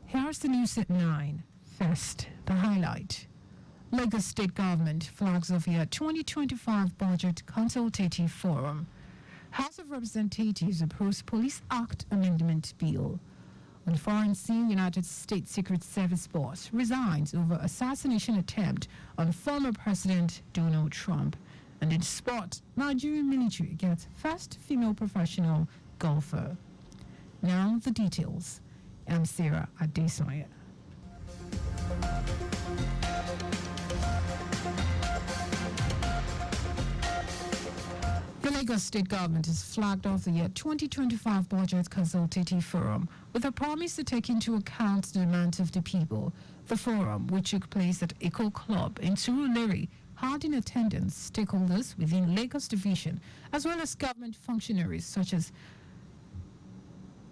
Here's the news at 9. First, the highlight. Lagos State Government flags off year 2025 Budget Consultative Forum. House of Representatives approves Police Act Amendment Bill. On foreign scene, United States Secret Service boss resigns over assassination attempt on former President Donald Trump. And in sport, Nigerian military gets first female professional golfer. Now the details. I'm Sarah Adesanya. The Lagos State Government has flagged off the year 2025 Budget Consultative Forum with a promise to take into account the demands of the people. The forum, which took place at Eco Club in Surulere, had in attendance stakeholders within Lagos Division as well as government functionaries such as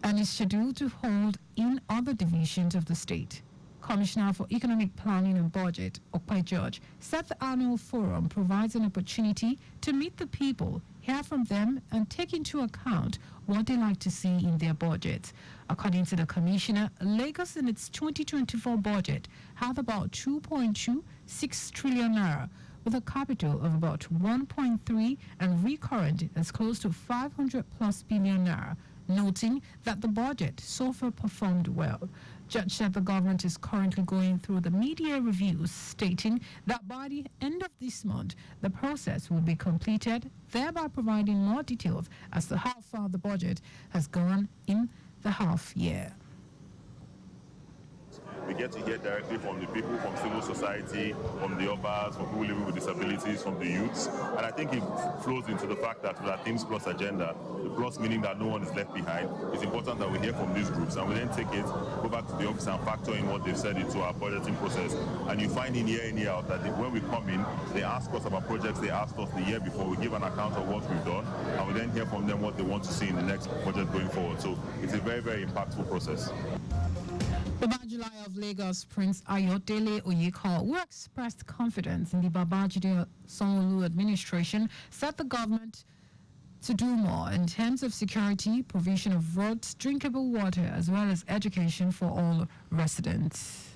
and is scheduled to hold in other divisions of the state. Commissioner for Economic Planning and Budget, Okpai George, said the annual forum provides an opportunity to meet the people, hear from them, and take into account what they like to see in their budgets. According to the Commissioner, Lagos in its 2024 budget had about 2.26 trillion naira, with a capital of about 1.3 and recurrent as close to 500 plus billion naira, noting that the budget so far performed well. Judge said the government is currently going through the media reviews, stating that by the end of this month, the process will be completed, thereby providing more details as to how far the budget has gone in the half year. We get to hear directly from the people, from civil society, from the obas, from people living with disabilities, from the youths. And I think it flows into the fact that with our Themes Plus agenda, the plus meaning that no one is left behind, it's important that we hear from these groups and we then take it, go back to the office and factor in what they've said into our budgeting process. And you find in year out that when we come in, they ask us about projects they asked us the year before. We give an account of what we've done and we then hear from them what they want to see in the next budget going forward. So it's a very, very impactful process. Babajide of Lagos, Prince Ayodele Oyeko, who expressed confidence in the Babajide Sanwo-Olu administration, said the government to do more in terms of security, provision of roads, drinkable water, as well as education for all residents.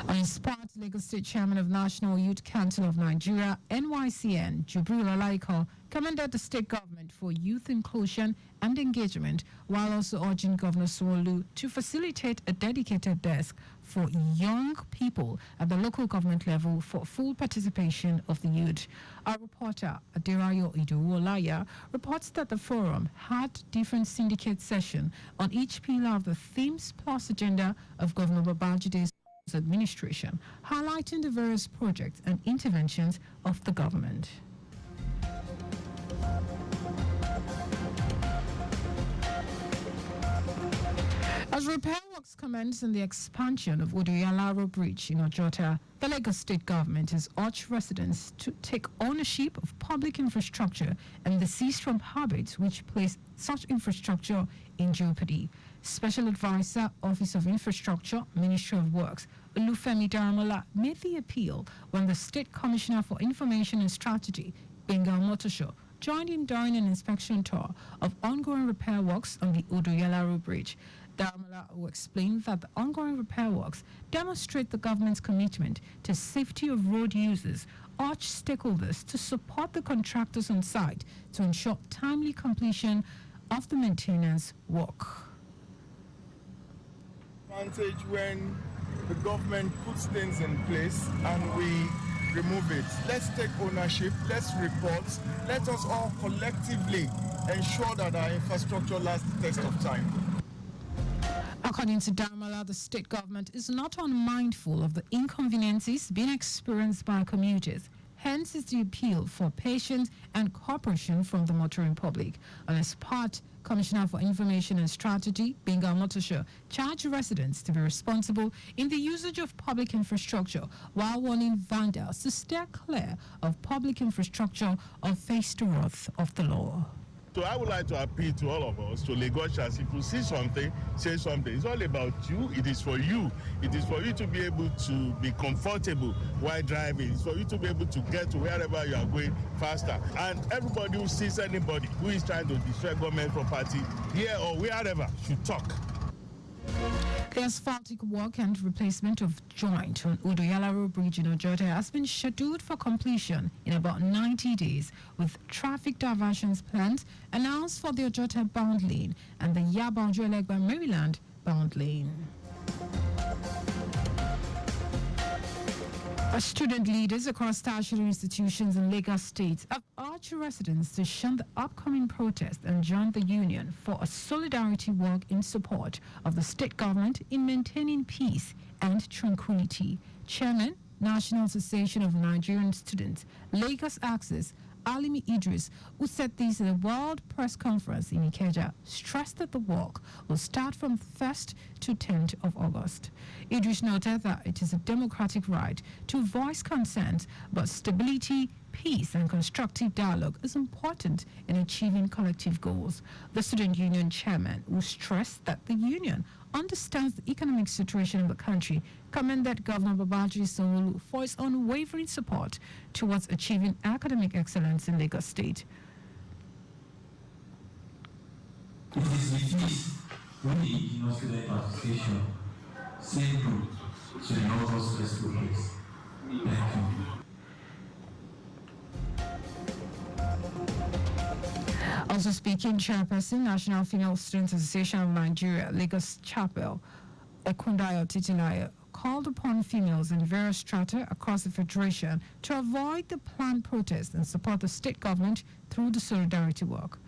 On his part, Lagos State Chairman of National Youth Council of Nigeria, NYCN, Jubril Alaiko, commended the state government for youth inclusion and engagement, while also urging Governor Sanwo-Olu to facilitate a dedicated desk for young people at the local government level for full participation of the youth. Our reporter, Aderayo Idowu-Olaya, reports that the forum had different syndicate sessions on each pillar of the Themes Plus agenda of Governor Babajide's administration, highlighting the various projects and interventions of the government. As repair works commence in the expansion of Odoyalaro Bridge in Ojota, the Lagos State Government has urged residents to take ownership of public infrastructure and desist from habits which place such infrastructure in jeopardy. Special Advisor, Office of Infrastructure, Ministry of Works, Olufemi Daramola, made the appeal when the State Commissioner for Information and Strategy, Bengal Motosho, joined him during an inspection tour of ongoing repair works on the Odoyalaro Bridge. Daramola will explain that the ongoing repair works demonstrate the government's commitment to safety of road users, urge stakeholders to support the contractors on site to ensure timely completion of the maintenance work. Advantage when the government puts things in place and we remove it. Let's take ownership, let's report, let us all collectively ensure that our infrastructure lasts the test of time. According to Daramola, the state government is not unmindful of the inconveniences being experienced by commuters. Hence is the appeal for patience and cooperation from the motoring public. On his part, Commissioner for Information and Strategy, Bengal Motosho, charged residents to be responsible in the usage of public infrastructure while warning vandals to steer clear of public infrastructure or face the wrath of the law. So I would like to appeal to all of us, to Lagosians, if you see something, say something. It's all about you. It is for you. It is for you to be able to be comfortable while driving. It's for you to be able to get to wherever you are going faster. And everybody who sees anybody who is trying to destroy government property here or wherever should talk. The asphaltic work and replacement of joint on Udoyalaro Bridge in Ojota has been scheduled for completion in about 90 days, with traffic diversions planned announced for the Ojota bound lane and the Yaba-Ojo-Elegba Maryland bound lane. Student leaders across tertiary institutions in Lagos State have urged residents to shun the upcoming protest and join the union for a solidarity walk in support of the state government in maintaining peace and tranquility. Chairman, National Association of Nigerian Students, Lagos Axis, Alimi Idris, who said this at a World Press Conference in Ikeja, stressed that the walk will start from 1st to 10th of August. Idris noted that it is a democratic right to voice concerns, but stability, peace and constructive dialogue is important in achieving collective goals. The student union chairman, who stressed that the union understands the economic situation of the country, commended Governor Babajide Sanwo-Olu for his unwavering support towards achieving academic excellence in Lagos State. It is with this when the Indigenous Student Association stayed true to the August first progress. Thank you. Also speaking, Chairperson, National Female Students Association of Nigeria, Lagos Chapel, Ekundayo Titilayo, called upon females in various strata across the Federation to avoid the planned protest and support the state government through the solidarity walk.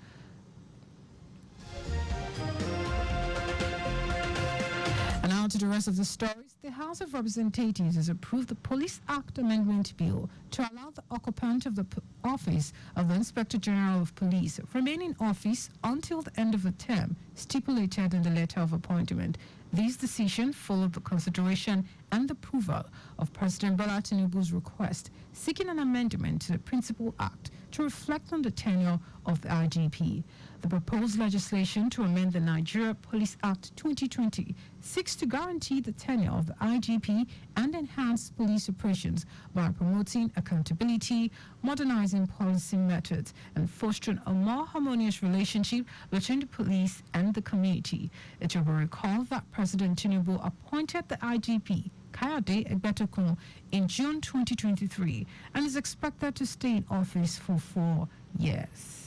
And now to the rest of the stories. The House of Representatives has approved the Police Act Amendment Bill to allow the occupant of the office of the Inspector General of Police remain in office until the end of the term stipulated in the letter of appointment. This decision followed the consideration and approval of President Bola Tinubu's request seeking an amendment to the Principal Act to reflect on the tenure of the IGP. The proposed legislation to amend the Nigeria Police Act 2020 seeks to guarantee the tenure of the IGP and enhance police operations by promoting accountability, modernizing policy methods, and fostering a more harmonious relationship between the police and the community. It will be recalled that President Tinubu appointed the IGP Kayode Egbetokun in June 2023 and is expected to stay in office for 4 years.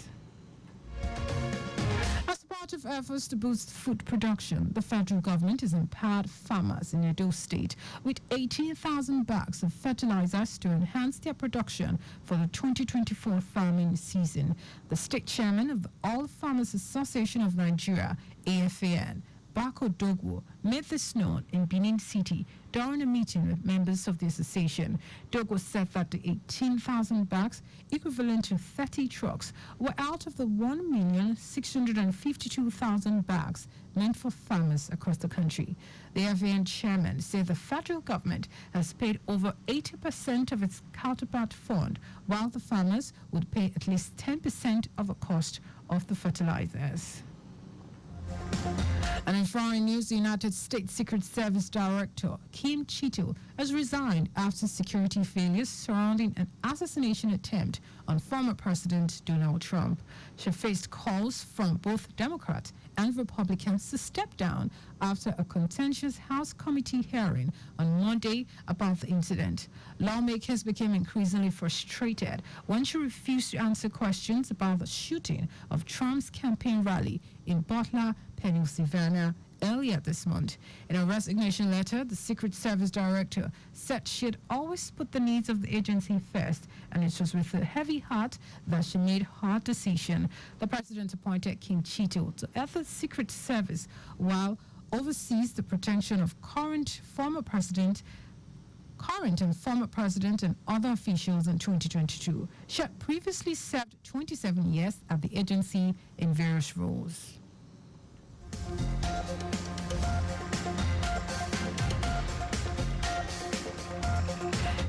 As part of efforts to boost food production, the federal government has empowered farmers in Edo State with 18,000 bags of fertilizers to enhance their production for the 2024 farming season. The state chairman of the All Farmers Association of Nigeria, AFAN, Bako Dogwo, made this known in Benin City during a meeting with members of the association. Dogwo said that the 18,000 bags, equivalent to 30 trucks, were out of the 1,652,000 bags meant for farmers across the country. The FAN chairman said the federal government has paid over 80% of its counterpart fund, while the farmers would pay at least 10% of the cost of the fertilizers. And in foreign news, the United States Secret Service Director Kim Chito has resigned after security failures surrounding an assassination attempt on former President Donald Trump. She faced calls from both Democrats and Republicans to step down after a contentious House committee hearing on Monday about the incident. Lawmakers became increasingly frustrated when she refused to answer questions about the shooting of Trump's campaign rally in Butler, Pennsylvania, earlier this month. In a resignation letter, the Secret Service Director said she had always put the needs of the agency first, and it was with a heavy heart that she made hard decision. The president appointed Kim Chito to head the Secret Service while oversees the protection of current and former president and other officials in 2022. She had previously served 27 years at the agency in various roles.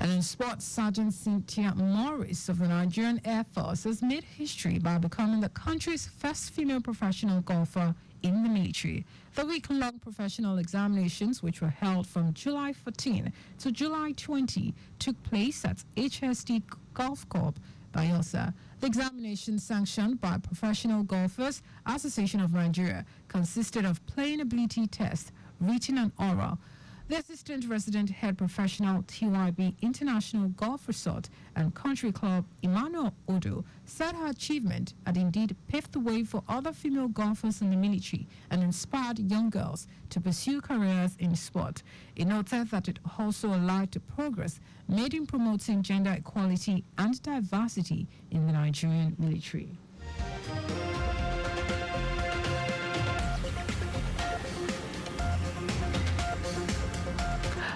And in In sports, Sergeant Cynthia Morris of the Nigerian Air Force has made history by becoming the country's first female professional golfer in the military. The week-long professional examinations, which were held from July 14 to July 20, took place at HSD Golf Corp, Bayelsa. The examination, sanctioned by Professional Golfers Association of Nigeria, consisted of playing ability tests, written and oral. The assistant resident head professional TYB International Golf Resort and Country Club, Emmanuel Odo, said her achievement had indeed paved the way for other female golfers in the military and inspired young girls to pursue careers in sport. He noted that it also allowed to progress made in promoting gender equality and diversity in the Nigerian military.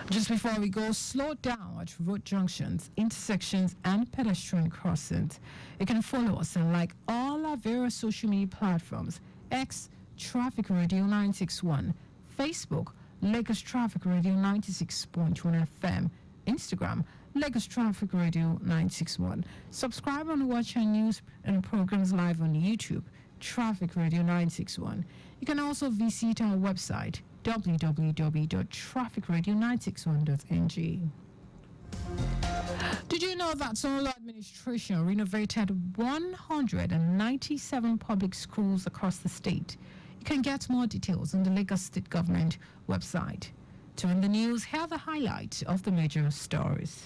Just before we go, slow down at road junctions, intersections, and pedestrian crossings. You can follow us and like all our various social media platforms: X, Traffic Radio 961, Facebook, Lagos Traffic Radio 96.1 FM, Instagram, Lagos Traffic Radio 961. Subscribe and watch our news and programs live on YouTube, Traffic Radio 961. You can also visit our website, www.trafficradio961.ng. Did you know that Sonolo administration renovated 197 public schools across the state? You can get more details on the Lagos State Government website. To end the news, here are the highlights of the major stories.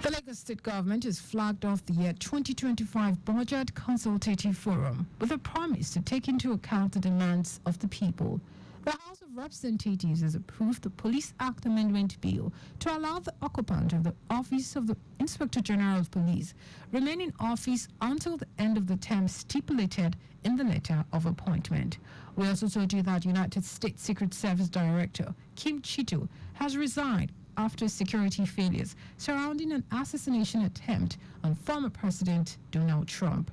The Lagos State Government has flagged off the year 2025 Budget Consultative Forum with a promise to take into account the demands of the people. The House of Representatives has approved the Police Act Amendment Bill to allow the occupant of the Office of the Inspector General of Police remain in office until the end of the term stipulated in the letter of appointment. We also told you that United States Secret Service Director Kim Chito has resigned after security failures surrounding an assassination attempt on former President Donald Trump.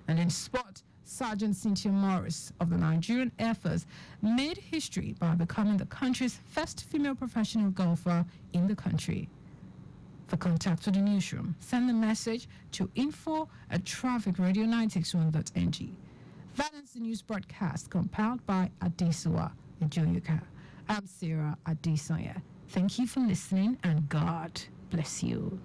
And in sport, Sergeant Cynthia Morris of the Nigerian Air Force made history by becoming the country's first female professional golfer in the country. For contact with the newsroom, send a message to info@trafficradio961.ng. That ends the news broadcast compiled by Adesanya Ejoyuka. I'm Sarah Adesanya. Thank you for listening, and God bless you.